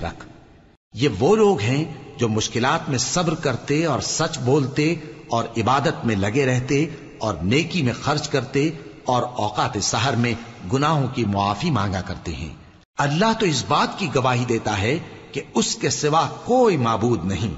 رکھ۔ یہ وہ لوگ ہیں جو مشکلات میں صبر کرتے اور سچ بولتے اور عبادت میں لگے رہتے اور نیکی میں خرچ کرتے اور اوقات سحر میں گناہوں کی معافی مانگا کرتے ہیں۔ اللہ تو اس بات کی گواہی دیتا ہے کہ اس کے سوا کوئی معبود نہیں،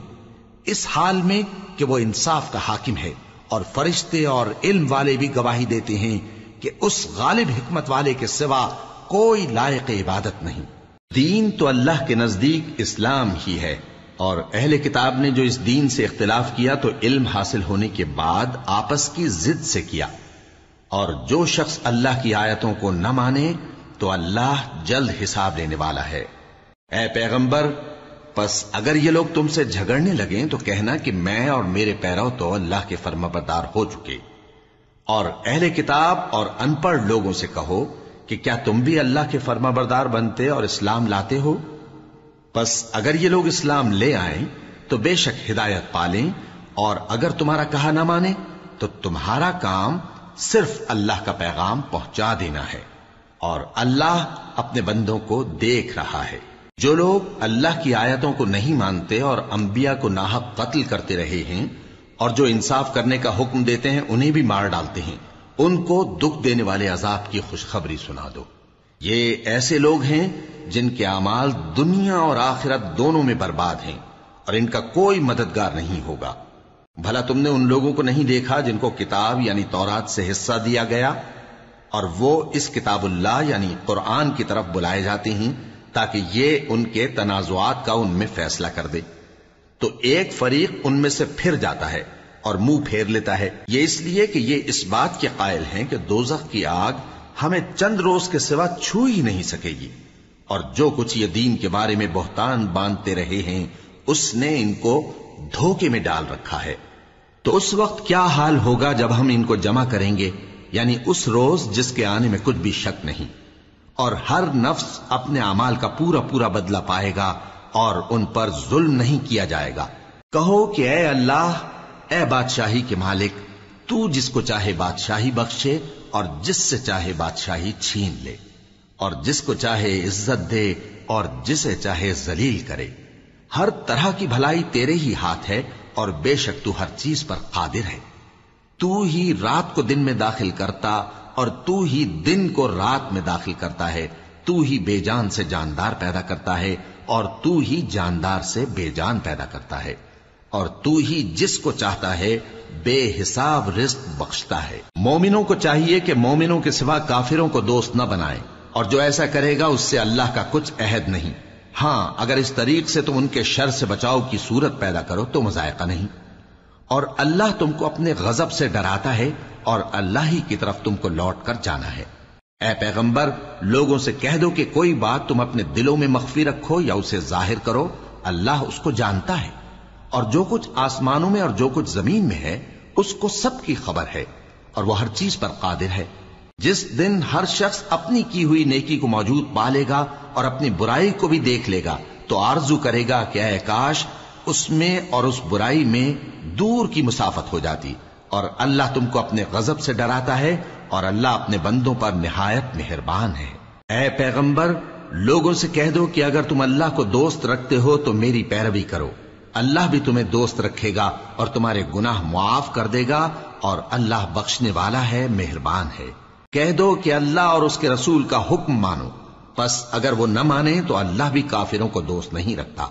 اس حال میں کہ وہ انصاف کا حاکم ہے، اور فرشتے اور علم والے بھی گواہی دیتے ہیں کہ اس غالب حکمت والے کے سوا کوئی لائق عبادت نہیں۔ دین تو اللہ کے نزدیک اسلام ہی ہے، اور اہل کتاب نے جو اس دین سے اختلاف کیا تو علم حاصل ہونے کے بعد آپس کی ضد سے کیا، اور جو شخص اللہ کی آیتوں کو نہ مانے تو اللہ جلد حساب لینے والا ہے۔ اے پیغمبر، پس اگر یہ لوگ تم سے جھگڑنے لگیں تو کہنا کہ میں اور میرے پیرو تو اللہ کے فرمانبردار ہو چکے، اور اہل کتاب اور ان پڑھ لوگوں سے کہو کہ کیا تم بھی اللہ کے فرمانبردار بنتے اور اسلام لاتے ہو؟ پس اگر یہ لوگ اسلام لے آئیں تو بے شک ہدایت پالیں، اور اگر تمہارا کہا نہ مانے تو تمہارا کام صرف اللہ کا پیغام پہنچا دینا ہے، اور اللہ اپنے بندوں کو دیکھ رہا ہے۔ جو لوگ اللہ کی آیتوں کو نہیں مانتے اور انبیاء کو ناحق قتل کرتے رہے ہیں، اور جو انصاف کرنے کا حکم دیتے ہیں انہیں بھی مار ڈالتے ہیں، ان کو دکھ دینے والے عذاب کی خوشخبری سنا دو۔ یہ ایسے لوگ ہیں جن کے اعمال دنیا اور آخرت دونوں میں برباد ہیں، اور ان کا کوئی مددگار نہیں ہوگا۔ بھلا تم نے ان لوگوں کو نہیں دیکھا جن کو کتاب یعنی تورات سے حصہ دیا گیا، اور وہ اس کتاب اللہ یعنی قرآن کی طرف بلائے جاتے ہیں تاکہ یہ ان کے تنازعات کا ان میں فیصلہ کر دے، تو ایک فریق ان میں سے پھر جاتا ہے اور منہ پھیر لیتا ہے، یہ اس لیے کہ یہ اس بات کے قائل ہیں کہ دوزخ کی آگ ہمیں چند روز کے سوا چھو ہی نہیں سکے گی، اور جو کچھ یہ دین کے بارے میں بہتان باندھتے رہے ہیں اس نے ان کو دھوکے میں ڈال رکھا ہے۔ تو اس وقت کیا حال ہوگا جب ہم ان کو جمع کریں گے، یعنی اس روز جس کے آنے میں کچھ بھی شک نہیں، اور ہر نفس اپنے اعمال کا پورا پورا بدلہ پائے گا، اور ان پر ظلم نہیں کیا جائے گا۔ کہو کہ اے اللہ، اے بادشاہی کے مالک، تو جس کو چاہے بادشاہی بخشے اور جس سے چاہے بادشاہی چھین لے، اور جس کو چاہے عزت دے اور جسے چاہے ذلیل کرے۔ ہر طرح کی بھلائی تیرے ہی ہاتھ ہے، اور بے شک تو ہر چیز پر قادر ہے۔ تو ہی رات کو دن میں داخل کرتا اور تو ہی دن کو رات میں داخل کرتا ہے، تو ہی بے جان سے جاندار پیدا کرتا ہے اور تو ہی جاندار سے بے جان پیدا کرتا ہے، اور تو ہی جس کو چاہتا ہے بے حساب رزق بخشتا ہے۔ مومنوں کو چاہیے کہ مومنوں کے سوا کافروں کو دوست نہ بنائیں، اور جو ایسا کرے گا اس سے اللہ کا کچھ عہد نہیں۔ ہاں اگر اس طریق سے تم ان کے شر سے بچاؤ کی صورت پیدا کرو تو مذائقہ نہیں، اور اللہ تم کو اپنے غضب سے ڈراتا ہے، اور اللہ ہی کی طرف تم کو لوٹ کر جانا ہے۔ اے پیغمبر، لوگوں سے کہہ دو کہ کوئی بات تم اپنے دلوں میں مخفی رکھو یا اسے ظاہر کرو، اللہ اس کو جانتا ہے، اور جو کچھ آسمانوں میں اور جو کچھ زمین میں ہے اس کو سب کی خبر ہے، اور وہ ہر چیز پر قادر ہے۔ جس دن ہر شخص اپنی کی ہوئی نیکی کو موجود پا لے گا اور اپنی برائی کو بھی دیکھ لے گا تو آرزو کرے گا کہ اے کاش اس میں اور اس برائی میں دور کی مسافت ہو جاتی، اور اللہ تم کو اپنے غضب سے ڈراتا ہے، اور اللہ اپنے بندوں پر نہایت مہربان ہے۔ اے پیغمبر، لوگوں سے کہہ دو کہ اگر تم اللہ کو دوست رکھتے ہو تو میری پیروی کرو، اللہ بھی تمہیں دوست رکھے گا اور تمہارے گناہ معاف کر دے گا، اور اللہ بخشنے والا ہے، مہربان ہے۔ کہہ دو کہ اللہ اور اس کے رسول کا حکم مانو، پس اگر وہ نہ مانے تو اللہ بھی کافروں کو دوست نہیں رکھتا۔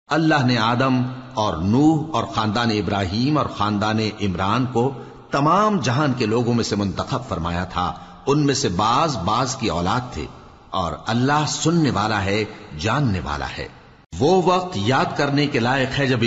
اللہ نے آدم اور نوح اور خاندان ابراہیم اور خاندان عمران کو تمام جہان کے لوگوں میں سے منتخب فرمایا تھا، ان میں سے بعض بعض کی اولاد تھے، اور اللہ سننے والا ہے، جاننے والا ہے۔ وہ وقت یاد کرنے کے لائق ہے جب